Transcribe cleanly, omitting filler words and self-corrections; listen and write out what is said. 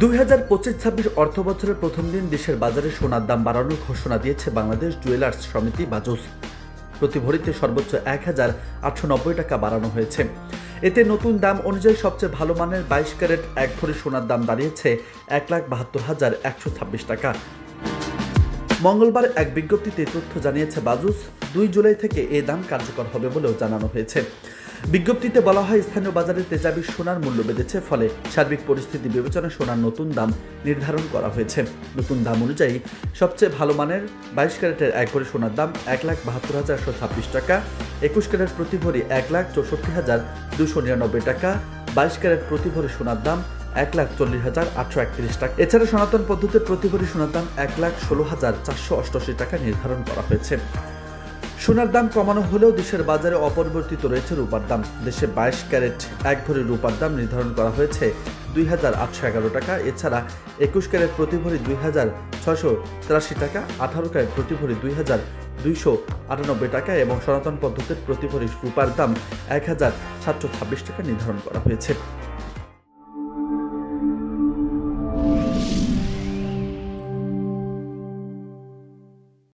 2025-26 অর্থবছরের প্রথম দিন দেশের বাজারে সোনার দাম বাড়ানোর ঘোষণা দিয়েছে বাংলাদেশ জুয়েলার্স সমিতি বাজুস। প্রতি ভরিতে সর্বোচ্চ 1,890 টাকা বাড়ানো হয়েছে। এতে নতুন দাম অনুযায়ী সবচেয়ে ভালো মানের 22 ক্যারেট 1 ভরি সোনার দাম দাঁড়িয়েছে 1,72,126 টাকা। মঙ্গলবার এক বিজ্ঞপ্তিতে তথ্য জানিয়েছে বাজুস। 2 জুলাই থেকে এই দাম কার্যকর হবে বলেও জানানো হয়েছে। বিজ্ঞপ্তিতে বলা হয়, স্থানীয় বাজারে তেজাবি সোনার মূল্য বেড়েছে, ফলে সার্বিক পরিস্থিতি বিবেচনায় সোনার নতুন দাম নির্ধারণ করা হয়েছে। নতুন দাম অনুযায়ী সবচেয়ে ভালো মানের 22 ক্যারেটের 1 ভরি সোনার দাম 1,72,126 টাকা, 21 ক্যারেট প্রতি ভরি 1,64,299 টাকা, 22 ক্যারেট প্রতি ভরি সোনার দাম 1,40,831 টাকা। এছাড়া সনাতন পদ্ধতির প্রতি ভরি সোনার দাম 1,16,488 টাকা নির্ধারণ করা হয়েছে। সোনার দাম কমানো হলেও দেশের বাজারে অপরিবর্তিত রয়েছে রূপার দাম। দেশে 22 ক্যারেট 1 ভরি রূপার দাম নির্ধারণ করা হয়েছে 2,811 টাকা। এছাড়া 21 ক্যারেট প্রতি ভরি 2,683 টাকা, 18 ক্যারেট প্রতি ভরি 2,298 টাকা এবং সনাতন পদ্ধতির প্রতি ভরি রূপার দাম 1,726 টাকা নির্ধারণ করা হয়েছে।